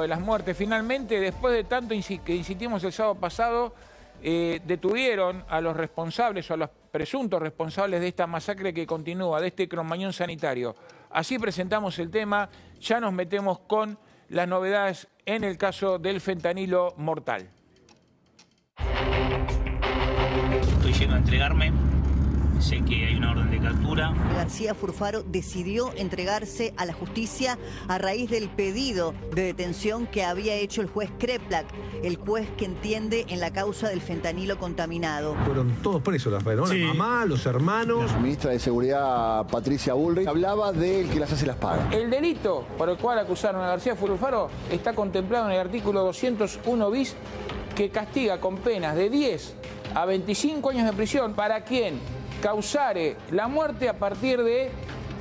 de las muertes. Finalmente, después de tanto que insistimos el sábado pasado, detuvieron a los responsables o a los presuntos responsables de esta masacre que continúa, de este cromañón sanitario. Así presentamos el tema, ya nos metemos con las novedades en el caso del fentanilo mortal. Estoy yendo a entregarme. Sé que hay una orden de captura. García Furfaro decidió entregarse a la justicia a raíz del pedido de detención que había hecho el juez Kreplak, el juez que entiende en la causa del fentanilo contaminado. Fueron todos presos, ¿no? Sí. La mamá, los hermanos. La ministra de Seguridad, Patricia Bullrich, hablaba del que las hace las paga. El delito por el cual acusaron a García Furfaro está contemplado en el artículo 201 bis, que castiga con penas de 10 a 25 años de prisión para quien causare la muerte a partir de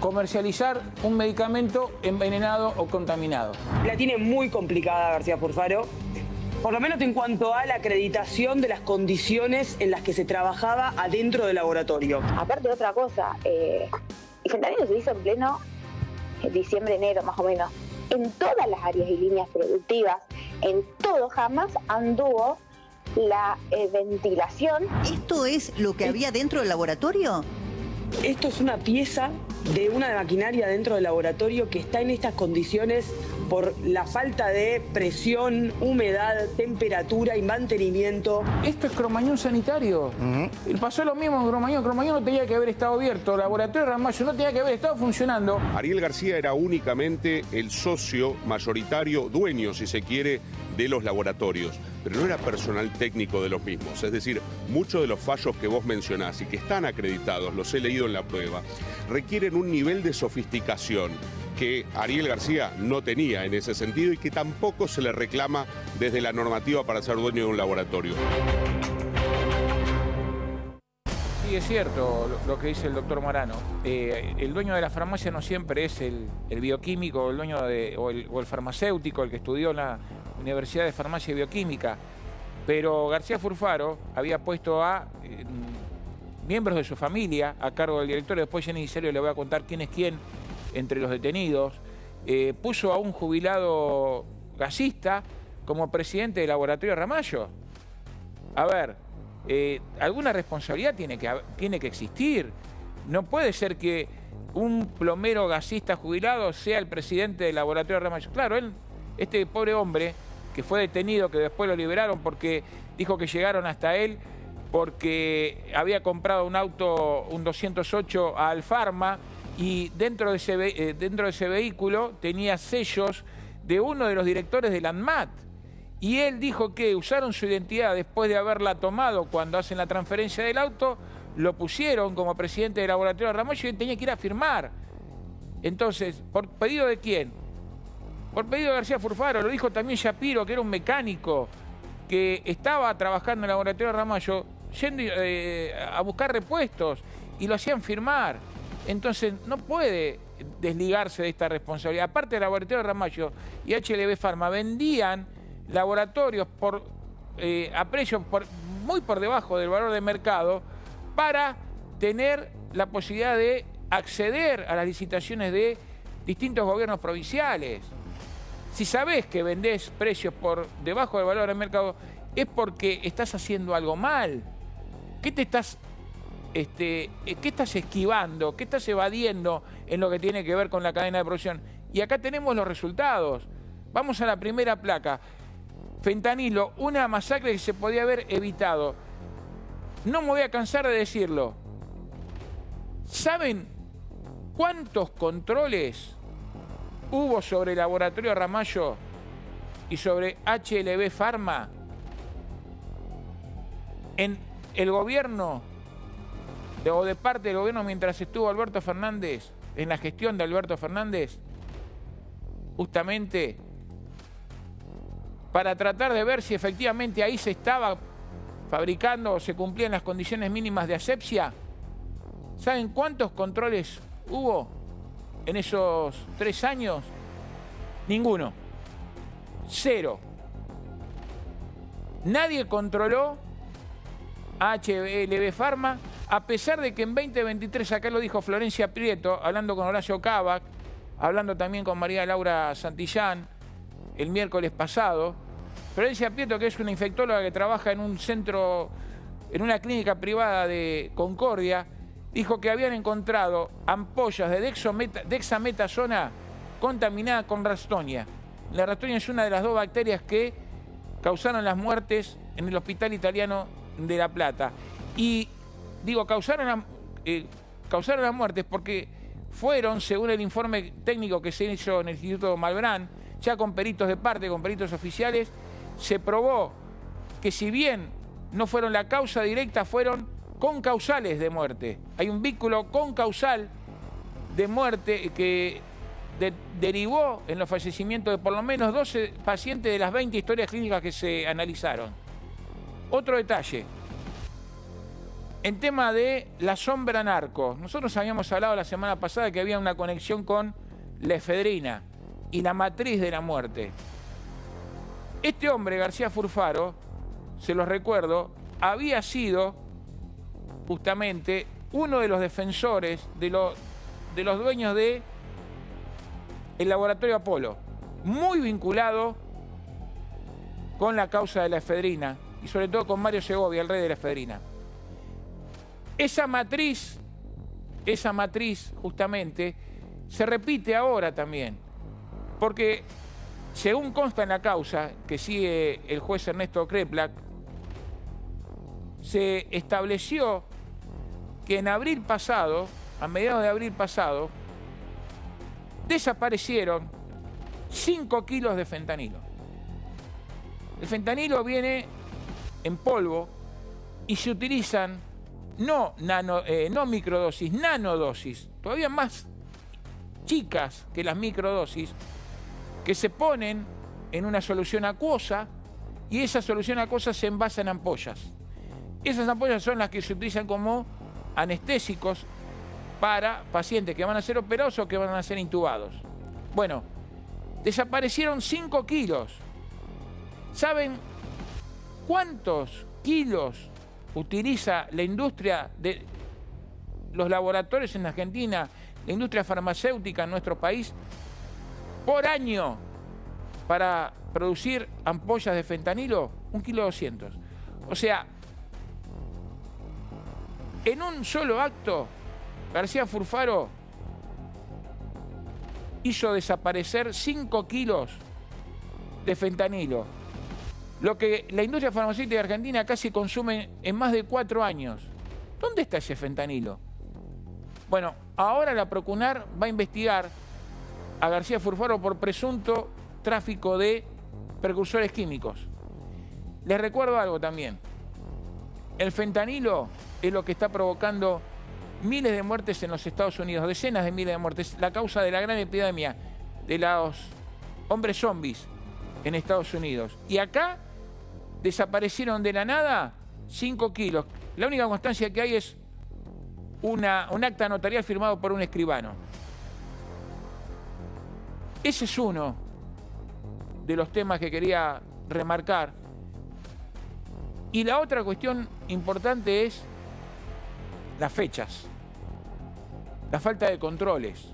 comercializar un medicamento envenenado o contaminado. La tiene muy complicada García Furfaro, por lo menos en cuanto a la acreditación de las condiciones en las que se trabajaba adentro del laboratorio. Aparte de otra cosa, el fentanilo se hizo en pleno diciembre, enero más o menos. En todas las áreas y líneas productivas, en todo jamás anduvo la ventilación. ¿Esto es lo que había dentro del laboratorio? Esto es una pieza de una maquinaria dentro del laboratorio que está en estas condiciones por la falta de presión, humedad, temperatura y mantenimiento. Esto es cromañón sanitario. Pasó lo mismo en Cromañón. Cromañón no tenía que haber estado abierto. El laboratorio Ramallo no tenía que haber estado funcionando. Ariel García era únicamente el socio mayoritario, dueño, si se quiere, de los laboratorios, pero no era personal técnico de los mismos. Es decir, muchos de los fallos que vos mencionás y que están acreditados, los he leído en la prueba, requieren un nivel de sofisticación que Ariel García no tenía en ese sentido y que tampoco se le reclama desde la normativa para ser dueño de un laboratorio. Sí, es cierto lo que dice el doctor Marano. El dueño de la farmacia no siempre es el bioquímico, el dueño o el farmacéutico, el que estudió en la Universidad de Farmacia y Bioquímica. Pero García Furfaro había puesto a miembros de su familia a cargo del directorio. Después en serio le voy a contar quién es quién entre los detenidos. Puso a un jubilado gasista como presidente del laboratorio Ramallo. A ver, alguna responsabilidad tiene que existir. No puede ser que un plomero gasista jubilado sea el presidente del laboratorio Ramallo. Claro, este pobre hombre que fue detenido, que después lo liberaron porque dijo que llegaron hasta él porque había comprado un auto, un 208 a Alfarma, y dentro de ese vehículo tenía sellos de uno de los directores de la ANMAT. Y él dijo que usaron su identidad después de haberla tomado cuando hacen la transferencia del auto, lo pusieron como presidente del laboratorio Ramallo y él tenía que ir a firmar. Entonces, ¿por pedido de quién? Por pedido de García Furfaro. Lo dijo también Shapiro, que era un mecánico que estaba trabajando en el laboratorio Ramallo, yendo a buscar repuestos, y lo hacían firmar. Entonces no puede desligarse de esta responsabilidad. Aparte, el laboratorio Ramallo y HLB Pharma vendían laboratorios a precios muy por debajo del valor de mercado para tener la posibilidad de acceder a las licitaciones de distintos gobiernos provinciales. Si sabés que vendés precios por debajo del valor del mercado, es porque estás haciendo algo mal. ¿Qué estás esquivando? ¿Qué estás evadiendo en lo que tiene que ver con la cadena de producción? Y acá tenemos los resultados. Vamos a la primera placa. Fentanilo, una masacre que se podía haber evitado. No me voy a cansar de decirlo. ¿Saben cuántos controles hubo sobre el laboratorio Ramallo y sobre HLB Pharma en el gobierno o de parte del gobierno mientras estuvo Alberto Fernández, en la gestión de Alberto Fernández? Justamente para tratar de ver si efectivamente ahí se estaba fabricando o se cumplían las condiciones mínimas de asepsia. ¿Saben cuántos controles hubo en esos 3 años? Ninguno. 0. Nadie controló a HLB Pharma, a pesar de que en 2023, acá lo dijo Florencia Prieto, hablando con Horacio Cavac, hablando también con María Laura Santillán, el miércoles pasado. Florencia Prieto, que es una infectóloga que trabaja en un centro, en una clínica privada de Concordia, dijo que habían encontrado ampollas de dexametasona contaminada con Ralstonia. La Ralstonia es una de las 2 bacterias que causaron las muertes en el hospital italiano de La Plata. Y digo, causaron las muertes porque fueron, según el informe técnico que se hizo en el Instituto Malbrán, ya con peritos de parte, con peritos oficiales, se probó que si bien no fueron la causa directa, fueron concausales de muerte. Hay un vínculo concausal de muerte que derivó en los fallecimientos de por lo menos 12 pacientes de las 20 historias clínicas que se analizaron. Otro detalle. En tema de la sombra narco, nosotros habíamos hablado la semana pasada que había una conexión con la efedrina y la matriz de la muerte. Este hombre, García Furfaro, se los recuerdo, había sido justamente uno de los defensores de los dueños de el laboratorio Apolo, muy vinculado con la causa de la efedrina y sobre todo con Mario Segovia, el rey de la efedrina. Esa matriz justamente se repite ahora también, porque según consta en la causa que sigue el juez Ernesto Kreplak, se estableció que en abril pasado, a mediados de abril pasado, desaparecieron 5 kilos de fentanilo. El fentanilo viene en polvo y se utilizan no microdosis, nanodosis, todavía más chicas que las microdosis, que se ponen en una solución acuosa y esa solución acuosa se envasa en ampollas. Esas ampollas son las que se utilizan como anestésicos para pacientes que van a ser operados o que van a ser intubados. Bueno, desaparecieron 5 kilos. ¿Saben cuántos kilos utiliza la industria de los laboratorios en Argentina, la industria farmacéutica en nuestro país, por año para producir ampollas de fentanilo? 1,2 kg. O sea, en un solo acto, García Furfaro hizo desaparecer 5 kilos de fentanilo. Lo que la industria farmacéutica argentina casi consume en más de 4 años. ¿Dónde está ese fentanilo? Bueno, ahora la Procunar va a investigar a García Furfaro por presunto tráfico de precursores químicos. Les recuerdo algo también. El fentanilo es lo que está provocando miles de muertes en los Estados Unidos, decenas de miles de muertes, la causa de la gran epidemia de los hombres zombies en Estados Unidos. Y acá desaparecieron de la nada 5 kilos. La única constancia que hay es un acta notarial firmado por un escribano. Ese es uno de los temas que quería remarcar. Y la otra cuestión importante es las fechas, la falta de controles.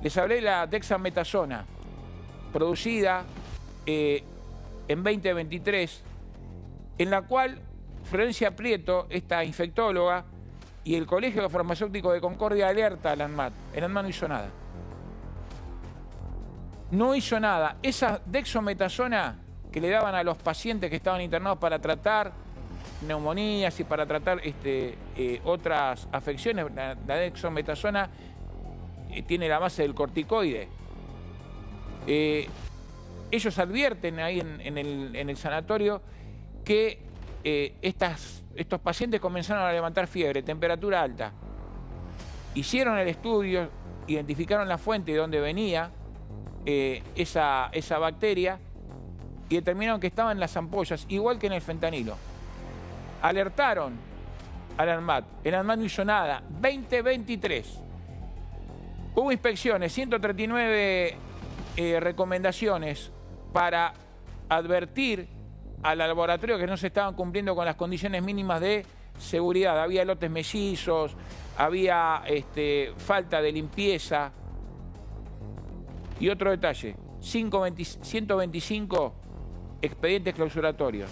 Les hablé de la dexametasona, producida en 2023, en la cual Florencia Prieto, esta infectóloga, y el Colegio Farmacéutico de Concordia alerta al ANMAT. El ANMAT no hizo nada. No hizo nada. Esa dexametasona que le daban a los pacientes que estaban internados para tratar neumonías y para tratar otras afecciones, la dexametasona tiene la base del corticoide. Ellos advierten ahí en el sanatorio que estos pacientes comenzaron a levantar fiebre, temperatura alta. Hicieron el estudio, identificaron la fuente de donde venía esa bacteria y determinaron que estaba en las ampollas, igual que en el fentanilo. Alertaron al ANMAT. El ANMAT no hizo nada. 2023. Hubo inspecciones, 139 recomendaciones para advertir al laboratorio que no se estaban cumpliendo con las condiciones mínimas de seguridad. Había lotes mellizos, había falta de limpieza. Y otro detalle, 125 expedientes clausuratorios.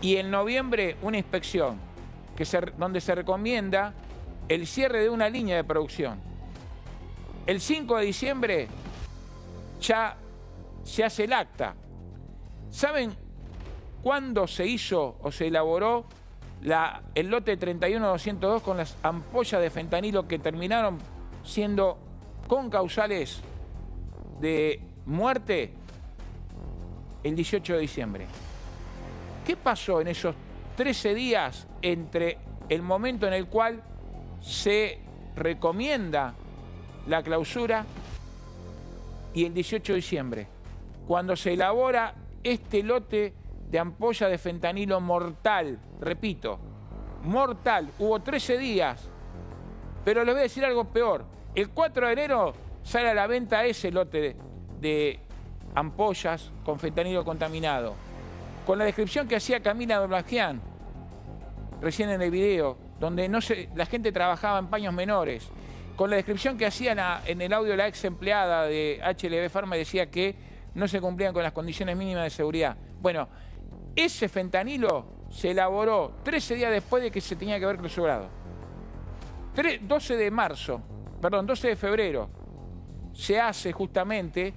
Y en noviembre una inspección donde se recomienda el cierre de una línea de producción. El 5 de diciembre ya se hace el acta. ¿Saben cuándo se hizo o se elaboró el lote 31202 con las ampollas de fentanilo que terminaron siendo con causales de muerte? El 18 de diciembre. ¿Qué pasó en esos 13 días entre el momento en el cual se recomienda la clausura y el 18 de diciembre? Cuando se elabora este lote de ampolla de fentanilo mortal, repito, mortal. Hubo 13 días, pero les voy a decir algo peor. El 4 de enero sale a la venta ese lote de ampollas con fentanilo contaminado, con la descripción que hacía Camila Doblagian recién en el video, donde la gente trabajaba en paños menores, con la descripción que hacían en el audio la ex empleada de HLB Pharma, decía que no se cumplían con las condiciones mínimas de seguridad. Bueno, ese fentanilo se elaboró 13 días después de que se tenía que haber clausurado. 12 de febrero se hace justamente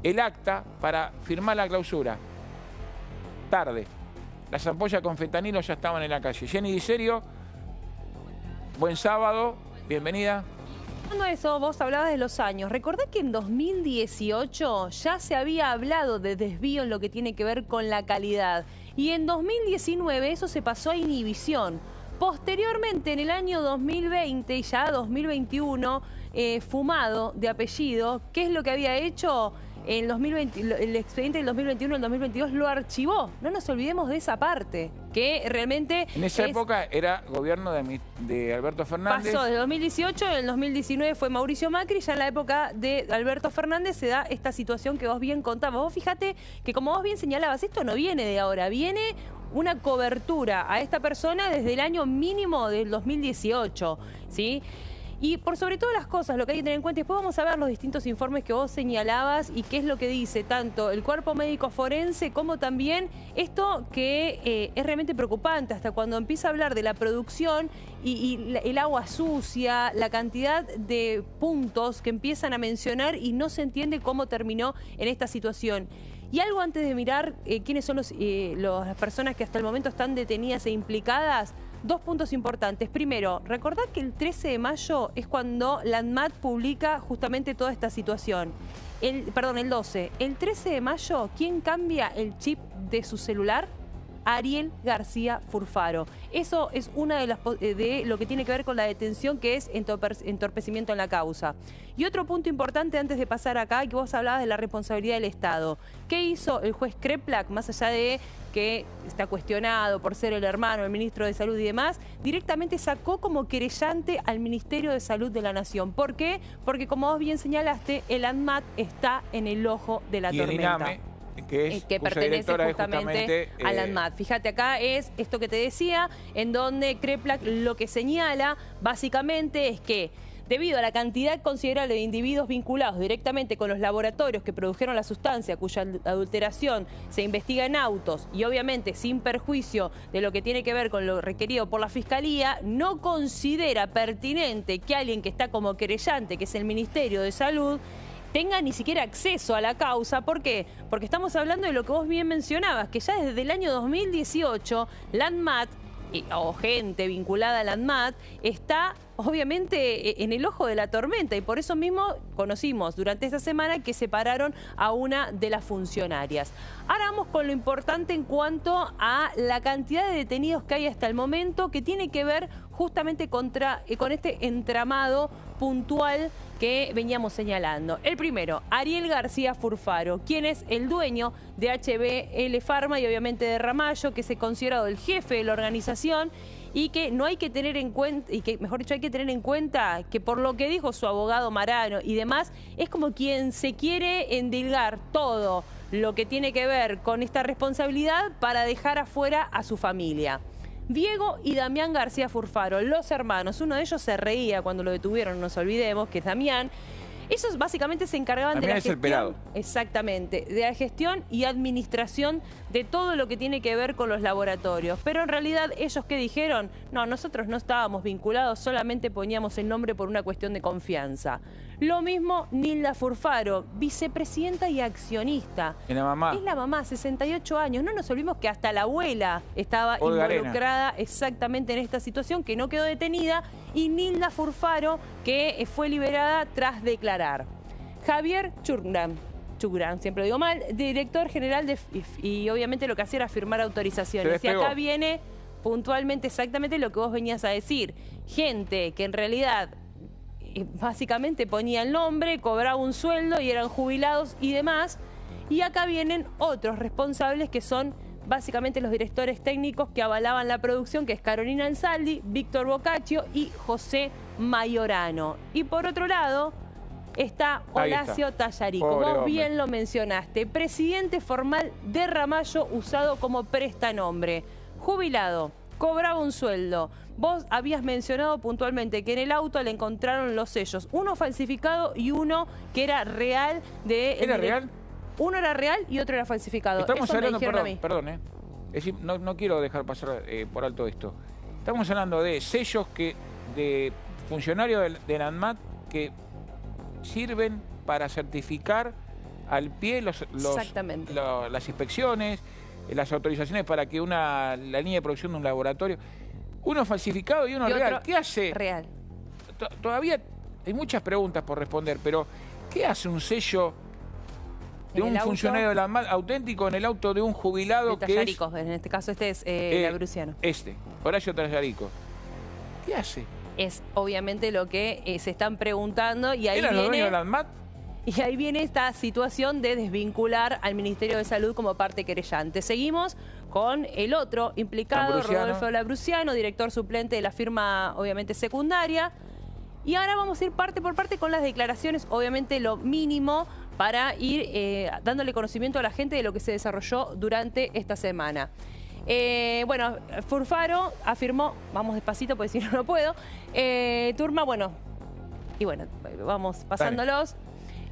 el acta para firmar la clausura. Tarde. Las ampollas con fentanilo ya estaban en la calle. Jenny Di Serio, buen sábado, bienvenida. Hablando de eso, vos hablabas de los años. Recordá que en 2018 ya se había hablado de desvío en lo que tiene que ver con la calidad. Y en 2019 eso se pasó a inhibición. Posteriormente, en el año 2020 y ya 2021, Fumado, de apellido, ¿qué es lo que había hecho? En 2020, el expediente del 2021 al 2022 lo archivó. No nos olvidemos de esa parte, que realmente... En esa época era gobierno de Alberto Fernández. Pasó de 2018, en el 2019 fue Mauricio Macri, ya en la época de Alberto Fernández se da esta situación que vos bien contabas. Vos fíjate que, como vos bien señalabas, esto no viene de ahora, viene una cobertura a esta persona desde el año mínimo del 2018, ¿sí? Y por sobre todas las cosas, lo que hay que tener en cuenta, y después vamos a ver los distintos informes que vos señalabas y qué es lo que dice tanto el cuerpo médico forense como también esto que es realmente preocupante, hasta cuando empieza a hablar de la producción y el agua sucia, la cantidad de puntos que empiezan a mencionar y no se entiende cómo terminó en esta situación. Y algo antes de mirar quiénes son las personas que hasta el momento están detenidas e implicadas. Dos puntos importantes. Primero, recordad que el 13 de mayo es cuando la ANMAT publica justamente toda esta situación. El 12. El 13 de mayo, ¿quién cambia el chip de su celular? Ariel García Furfaro. Eso es una de lo que tiene que ver con la detención, que es entorpecimiento en la causa. Y otro punto importante antes de pasar acá, que vos hablabas de la responsabilidad del Estado. ¿Qué hizo el juez Kreplak, más allá de que está cuestionado por ser el hermano del ministro de Salud y demás? Directamente sacó como querellante al Ministerio de Salud de la Nación. ¿Por qué? Porque, como vos bien señalaste, el ANMAT está en el ojo de la tormenta. INAME, que pertenece justamente a la ANMAT. Fíjate, acá es esto que te decía, en donde Kreplak lo que señala básicamente es que debido a la cantidad considerable de individuos vinculados directamente con los laboratorios que produjeron la sustancia cuya adulteración se investiga en autos y obviamente sin perjuicio de lo que tiene que ver con lo requerido por la Fiscalía, no considera pertinente que alguien que está como querellante, que es el Ministerio de Salud, tenga ni siquiera acceso a la causa. ¿Por qué? Porque estamos hablando de lo que vos bien mencionabas, que ya desde el año 2018 la ANMAT, o gente vinculada a la ANMAT, está obviamente en el ojo de la tormenta, y por eso mismo conocimos durante esta semana que separaron a una de las funcionarias. Ahora vamos con lo importante en cuanto a la cantidad de detenidos que hay hasta el momento, que tiene que ver justamente con este entramado puntual que veníamos señalando. El primero, Ariel García Furfaro, quien es el dueño de HLB Pharma y obviamente de Ramallo, que se ha considerado el jefe de la organización, y que no hay que tener en cuenta, y que mejor dicho hay que tener en cuenta que por lo que dijo su abogado Marano y demás, es como quien se quiere endilgar todo lo que tiene que ver con esta responsabilidad para dejar afuera a su familia. Diego y Damián García Furfaro, los hermanos, uno de ellos se reía cuando lo detuvieron, no nos olvidemos, que es Damián. Ellos básicamente se encargaban de la También es el gestión, pelado. exactamente, de la gestión y administración de todo lo que tiene que ver con los laboratorios. Pero en realidad, ¿ellos qué dijeron? No, nosotros no estábamos vinculados, solamente poníamos el nombre por una cuestión de confianza. Lo mismo Nilda Furfaro, vicepresidenta y accionista. ¿Y la mamá? Es la mamá, 68 años. No nos olvidemos que hasta la abuela estaba Olga Arena. involucrada exactamente en esta situación, que no quedó detenida, y Nilda Furfaro, que fue liberada tras declarar. Javier Churran, siempre lo digo mal, director general de FIF, y obviamente lo que hacía era firmar autorizaciones. Y acá viene puntualmente exactamente lo que vos venías a decir. Gente que en realidad básicamente ponía el nombre, cobraba un sueldo y eran jubilados y demás. Y acá vienen otros responsables que son básicamente los directores técnicos que avalaban la producción, que es Carolina Ansaldi, Víctor Boccaccio y José Mayorano. Y por otro lado está Horacio Tallarico. Pobre Vos hombre. bien lo mencionaste. Presidente formal de Ramallo usado como prestanombre. Jubilado, cobraba un sueldo. Vos habías mencionado puntualmente que en el auto le encontraron los sellos. Uno falsificado y uno que era real. ¿Era real? Uno era real y otro era falsificado. Estamos Eso me hablando, dijeron a mí. perdón, es decir, no quiero dejar pasar por alto esto. Estamos hablando de sellos de funcionarios de la ANMAT que sirven para certificar al pie Exactamente. las inspecciones, las autorizaciones para que la línea de producción de un laboratorio. Uno falsificado y uno real. ¿Qué hace? Real. Todavía hay muchas preguntas por responder, pero ¿qué hace un sello de un funcionario de la ANMAT auténtico en el auto de un jubilado que es... En este caso este es Labruciano. Horacio Tallarico. ¿Qué hace? Es obviamente lo que se están preguntando y ahí ¿Eran los dueños de la ANMAT? Y ahí viene esta situación de desvincular al Ministerio de Salud como parte querellante. Seguimos con el otro implicado, Labruciano. Rodolfo Labruciano, director suplente de la firma, obviamente, secundaria. Y ahora vamos a ir parte por parte con las declaraciones, obviamente lo mínimo, para ir dándole conocimiento a la gente de lo que se desarrolló durante esta semana. Bueno, Furfaro afirmó, vamos despacito porque si no, no puedo, Turma, bueno, y bueno, vamos pasándolos.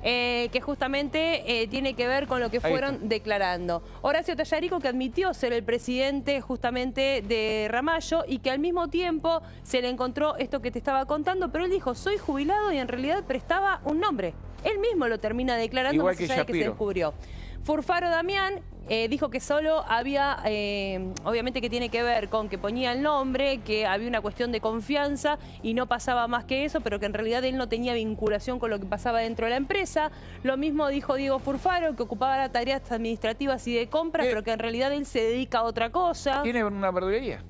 Que justamente tiene que ver con lo que fueron declarando. Horacio Tallarico, que admitió ser el presidente justamente de Ramallo y que al mismo tiempo se le encontró esto que te estaba contando, pero él dijo, soy jubilado y en realidad prestaba un nombre. Él mismo lo termina declarando más allá de que se descubrió. Furfaro Damián dijo que solo había, obviamente que tiene que ver con que ponía el nombre, que había una cuestión de confianza y no pasaba más que eso, pero que en realidad él no tenía vinculación con lo que pasaba dentro de la empresa. Lo mismo dijo Diego Furfaro, que ocupaba las tareas administrativas y de compras, pero que en realidad él se dedica a otra cosa. ¿Tiene una verdulería?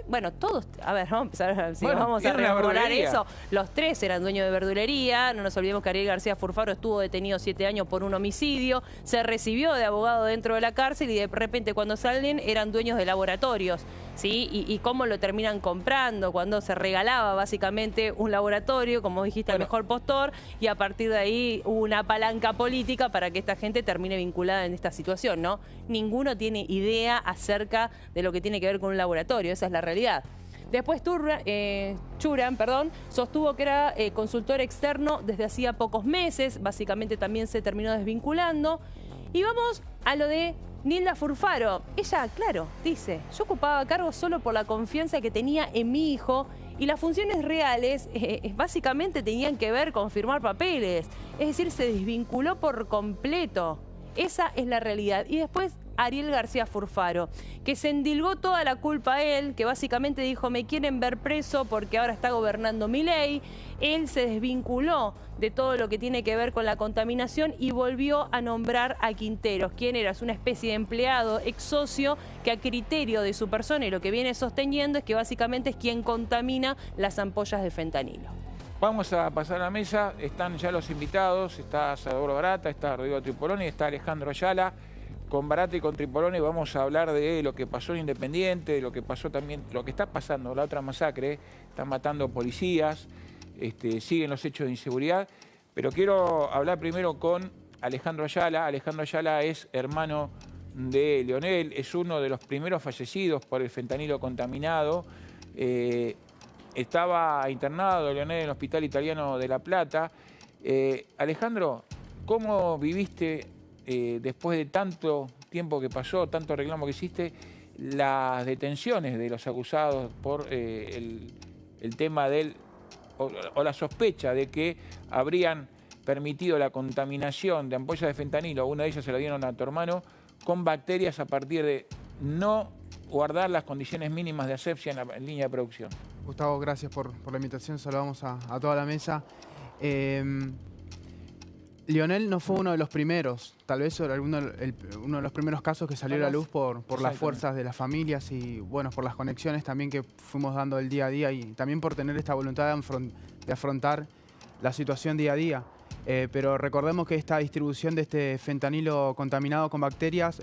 Bueno, todos, a ver, vamos a empezar, si Bueno, vamos a tiene una rememorar verdulería. eso. Los tres eran dueños de verdulería, no nos olvidemos que Ariel García Furfaro estuvo detenido 7 años por un homicidio, se recibió de abogado dentro de la cárcel y de repente cuando salen eran dueños de laboratorios, ¿sí? Y cómo lo terminan comprando, cuando se regalaba básicamente un laboratorio, como dijiste, al mejor postor, y a partir de ahí hubo una palanca política para que esta gente termine vinculada en esta situación, ¿no? Ninguno tiene idea acerca de lo que tiene que ver con un laboratorio, esa es la realidad. Después Churran, sostuvo que era consultor externo desde hacía pocos meses, básicamente también se terminó desvinculando. Y vamos a lo de Nilda Furfaro. Ella, claro, dice, yo ocupaba cargo solo por la confianza que tenía en mi hijo y las funciones reales básicamente tenían que ver con firmar papeles. Es decir, se desvinculó por completo. Esa es la realidad. Y después Ariel García Furfaro, que se endilgó toda la culpa a él, que básicamente dijo, me quieren ver preso porque ahora está gobernando Milei. Él se desvinculó de todo lo que tiene que ver con la contaminación y volvió a nombrar a Quinteros, quien era una especie de empleado, ex socio, que a criterio de su persona y lo que viene sosteniendo es que básicamente es quien contamina las ampollas de fentanilo. Vamos a pasar a la mesa, están ya los invitados, está Salvador Barata, está Rodrigo Tripoloni, está Alejandro Ayala. Con Barata y con Tripoloni vamos a hablar de lo que pasó en Independiente, de lo que pasó también, lo que está pasando, la otra masacre, están matando policías, siguen los hechos de inseguridad, pero quiero hablar primero con Alejandro Ayala. Alejandro Ayala es hermano de Leonel, es uno de los primeros fallecidos por el fentanilo contaminado. Estaba internado Leonel en el Hospital Italiano de La Plata Alejandro, ¿cómo viviste después de tanto tiempo que pasó, tanto reclamo que hiciste, las detenciones de los acusados por el tema o la sospecha de que habrían permitido la contaminación de ampollas de fentanilo? Una de ellas se la dieron a tu hermano, con bacterias a partir de no guardar las condiciones mínimas de asepsia en la línea de producción. Gustavo, gracias por la invitación. Saludamos a toda la mesa. Lionel no fue uno de los primeros, tal vez uno de los primeros casos que salió a la luz por las fuerzas de las familias y bueno, por las conexiones también que fuimos dando el día a día y también por tener esta voluntad de afrontar la situación día a día. Pero recordemos que esta distribución de este fentanilo contaminado con bacterias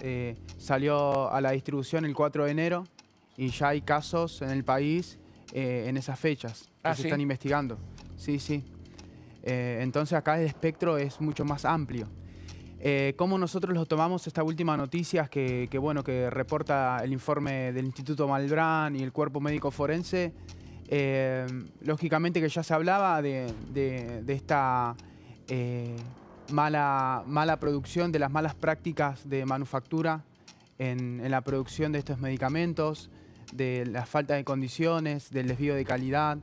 salió a la distribución el 4 de enero y ya hay casos en el país en esas fechas que se están investigando. Sí, sí. Entonces acá el espectro es mucho más amplio. ¿Cómo nosotros lo tomamos esta última noticia que reporta el informe del Instituto Malbrán y el Cuerpo Médico Forense? Lógicamente que ya se hablaba de esta mala producción, de las malas prácticas de manufactura en la producción de estos medicamentos, de la falta de condiciones, del desvío de calidad.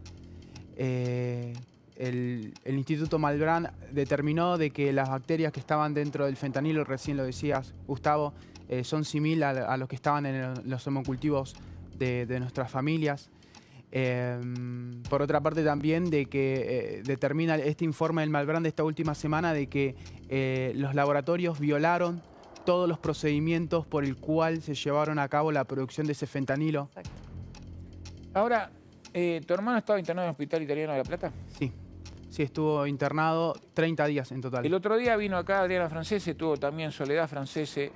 El Instituto Malbrán determinó de que las bacterias que estaban dentro del fentanilo, recién lo decías, Gustavo, son similares a los que estaban en los hemocultivos de nuestras familias. Por otra parte también de que determina este informe del Malbrán de esta última semana de que los laboratorios violaron todos los procedimientos por el cual se llevaron a cabo la producción de ese fentanilo. Exacto. Ahora, ¿tu hermano estaba internado en el Hospital Italiano de La Plata? Sí. Sí, estuvo internado 30 días en total. El otro día vino acá Adriana Francese, tuvo también Soledad Francese,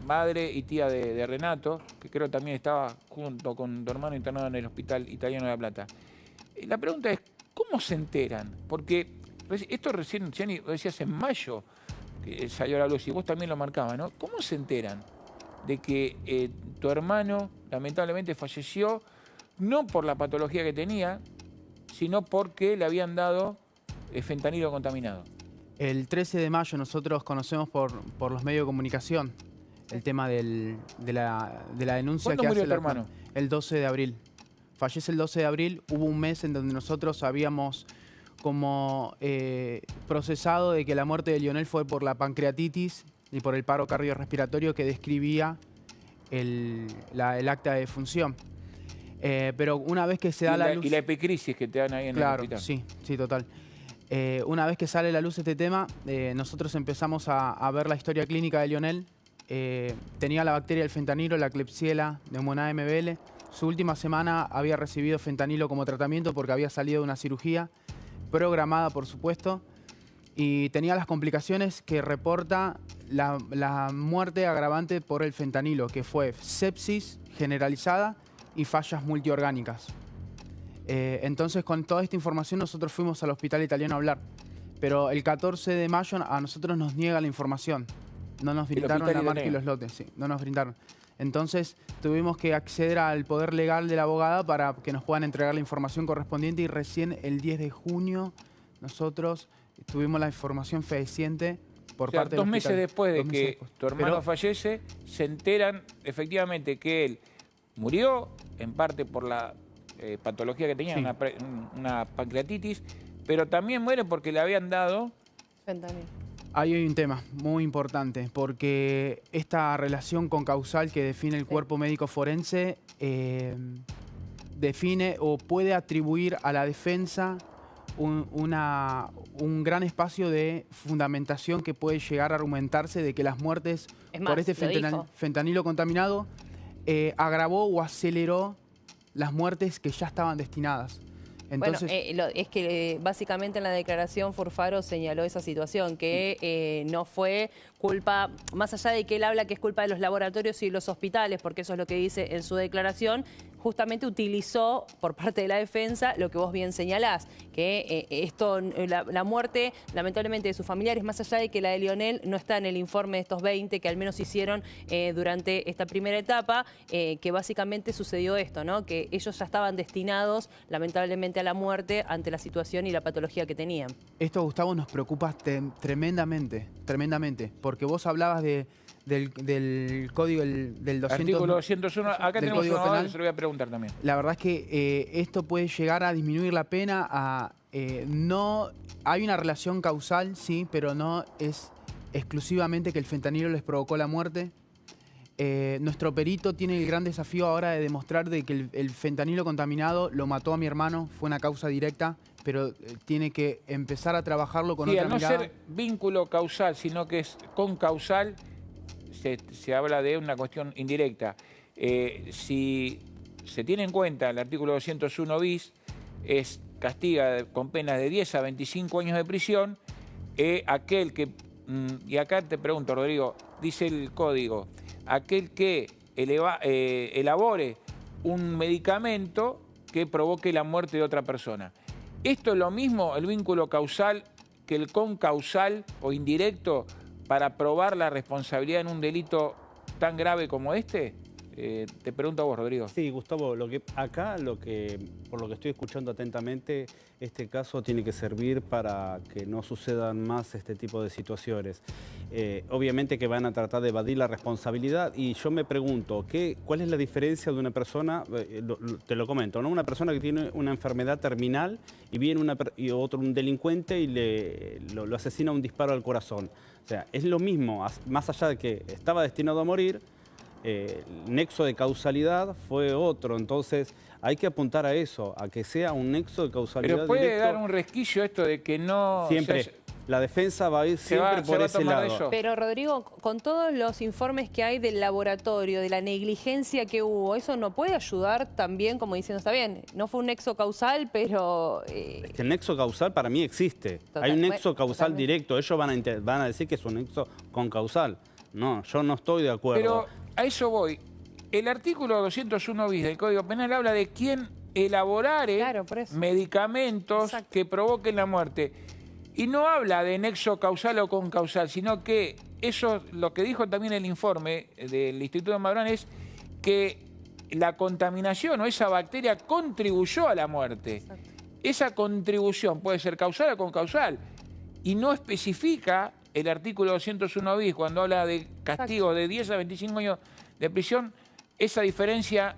madre y tía de Renato, que creo también estaba junto con tu hermano internado en el Hospital Italiano de La Plata. La pregunta es, ¿cómo se enteran? Porque esto recién, Jenny, decías en mayo que salió a la luz y vos también lo marcabas, ¿no? ¿Cómo se enteran de que tu hermano lamentablemente falleció no por la patología que tenía, sino porque le habían dado fentanilo contaminado? El 13 de mayo nosotros conocemos por los medios de comunicación el tema de la denuncia que hace... ¿Cuándo murió tu hermano? El 12 de abril. Fallece el 12 de abril. Hubo un mes en donde nosotros habíamos como procesado de que la muerte de Lionel fue por la pancreatitis y por el paro cardiorrespiratorio que describía el acta de defunción. Pero una vez que se da la luz... Y la epicrisis que te dan ahí en el hospital. Sí, sí, total. Una vez que sale a la luz este tema, nosotros empezamos a ver la historia clínica de Lionel. Tenía la bacteria del fentanilo, la Klebsiella pneumoniae MBL. Su última semana había recibido fentanilo como tratamiento porque había salido de una cirugía programada, por supuesto. Y tenía las complicaciones que reporta la muerte agravante por el fentanilo, que fue sepsis generalizada y fallas multiorgánicas. Entonces, con toda esta información, nosotros fuimos al Hospital Italiano a hablar. Pero el 14 de mayo a nosotros nos niega la información. No nos brindaron la marca y los lotes, sí, no nos brindaron. Entonces, tuvimos que acceder al poder legal de la abogada para que nos puedan entregar la información correspondiente y recién el 10 de junio nosotros tuvimos la información fehaciente por parte del hospital. 2 meses después de que tu hermano fallece, se enteran efectivamente que él murió, en parte por la patología que tenía, una pancreatitis, pero también muere porque le habían dado fentanilo. Ahí hay un tema muy importante, porque esta relación concausal que define el cuerpo médico forense define o puede atribuir a la defensa un gran espacio de fundamentación que puede llegar a argumentarse de que las muertes por este fentanilo contaminado agravó o aceleró las muertes que ya estaban destinadas. Entonces, es que básicamente en la declaración Furfaro señaló esa situación, que no fue culpa, más allá de que él habla que es culpa de los laboratorios y los hospitales, porque eso es lo que dice en su declaración, justamente utilizó por parte de la defensa lo que vos bien señalás, que la muerte lamentablemente de sus familiares, más allá de que la de Lionel no está en el informe de estos 20 que al menos hicieron durante esta primera etapa, que básicamente sucedió esto, ¿no? Que ellos ya estaban destinados lamentablemente a la muerte ante la situación y la patología que tenían. Esto, Gustavo, nos preocupa tremendamente, porque vos hablabas del código del 200, artículo 201, acá tenemos un abogado, se lo voy a preguntar también. La verdad es que esto puede llegar a disminuir la pena. No hay una relación causal, sí, pero no es exclusivamente que el fentanilo les provocó la muerte. Nuestro perito tiene el gran desafío ahora de demostrar de que el fentanilo contaminado lo mató a mi hermano, fue una causa directa, pero tiene que empezar a trabajarlo con otra mirada. Sí, al no ser vínculo causal, sino que es concausal, se habla de una cuestión indirecta. Si se tiene en cuenta el artículo 201 bis, castiga con penas de 10 a 25 años de prisión aquel que, y acá te pregunto, Rodrigo, dice el código, aquel que elabore un medicamento que provoque la muerte de otra persona. Esto es lo mismo, el vínculo causal, que el concausal o indirecto para probar la responsabilidad en un delito tan grave como este. Te pregunto a vos, Rodrigo. Sí, Gustavo, por lo que estoy escuchando atentamente, este caso tiene que servir para que no sucedan más este tipo de situaciones. Obviamente que van a tratar de evadir la responsabilidad y yo me pregunto, ¿cuál es la diferencia de una persona, te lo comento, ¿no? Una persona que tiene una enfermedad terminal y viene un delincuente y lo asesina un disparo al corazón? O sea, es lo mismo, más allá de que estaba destinado a morir, el nexo de causalidad fue otro, entonces hay que apuntar a eso, a que sea un nexo de causalidad. Pero puede directo. dar un resquicio esto de que no... Siempre, la defensa va a ir siempre por ese lado. Pero Rodrigo, con todos los informes que hay del laboratorio, de la negligencia que hubo, ¿eso no puede ayudar también, como diciendo, está bien, no fue un nexo causal, pero... Es que el nexo causal para mí existe. Hay un nexo causal directo, ellos van a decir que es un nexo concausal. No, yo no estoy de acuerdo. Pero a eso voy. El artículo 201 bis del Código Penal habla de quién elaborare medicamentos que provoquen la muerte. Y no habla de nexo causal o concausal, sino que eso, lo que dijo también el informe del Instituto de Madrón, es que la contaminación o esa bacteria contribuyó a la muerte. Exacto. Esa contribución puede ser causal o concausal. Y no especifica el artículo 201 bis, cuando habla de castigo de 10 a 25 años de prisión, esa diferencia,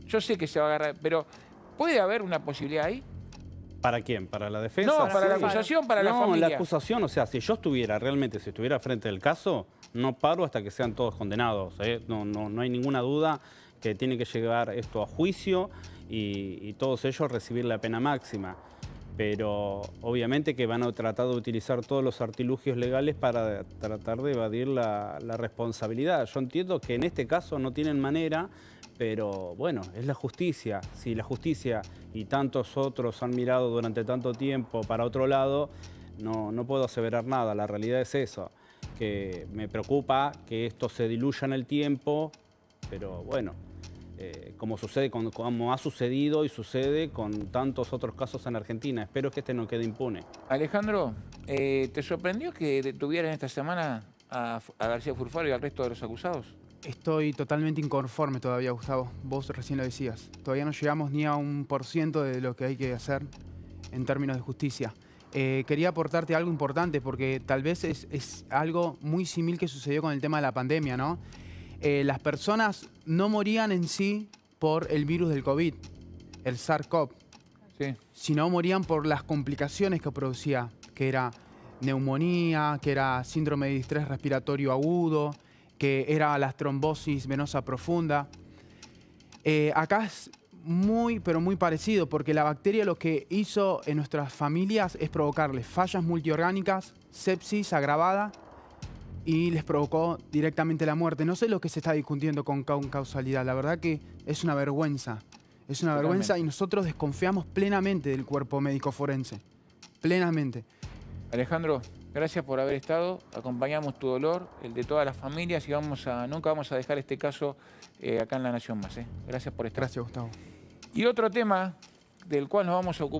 yo sé que se va a agarrar, pero ¿puede haber una posibilidad ahí? ¿Para quién? ¿Para la defensa? No, para la acusación, para la familia. No, la acusación, o sea, si yo estuviera frente del caso, no paro hasta que sean todos condenados. No hay ninguna duda que tiene que llegar esto a juicio y todos ellos recibir la pena máxima. Pero obviamente que van a tratar de utilizar todos los artilugios legales para tratar de evadir la responsabilidad. Yo entiendo que en este caso no tienen manera, pero bueno, es la justicia. Si la justicia y tantos otros han mirado durante tanto tiempo para otro lado, no puedo aseverar nada. La realidad es eso, que me preocupa que esto se diluya en el tiempo, pero bueno, como ha sucedido y sucede con tantos otros casos en Argentina. Espero que este no quede impune. Alejandro, ¿te sorprendió que detuvieran esta semana a García Furfaro y al resto de los acusados? Estoy totalmente inconforme todavía, Gustavo. Vos recién lo decías. Todavía no llegamos ni a 1% de lo que hay que hacer en términos de justicia. Quería aportarte algo importante porque tal vez es algo muy similar que sucedió con el tema de la pandemia, ¿no? Las personas no morían en sí por el virus del COVID, el SARS-CoV, sino morían por las complicaciones que producía, que era neumonía, que era síndrome de distrés respiratorio agudo, que era la trombosis venosa profunda. Acá es muy, pero muy parecido, porque la bacteria lo que hizo en nuestras familias es provocarles fallas multiorgánicas, sepsis agravada, y les provocó directamente la muerte. No sé lo que se está discutiendo con causalidad. La verdad que es una vergüenza. Es una vergüenza y nosotros desconfiamos plenamente del cuerpo médico forense. Plenamente. Alejandro, Gracias por haber estado. Acompañamos tu dolor, el de todas las familias, y nunca vamos a dejar este caso acá en La Nación Más. Gracias por estar. Gracias, Gustavo. Y otro tema del cual nos vamos a ocupar.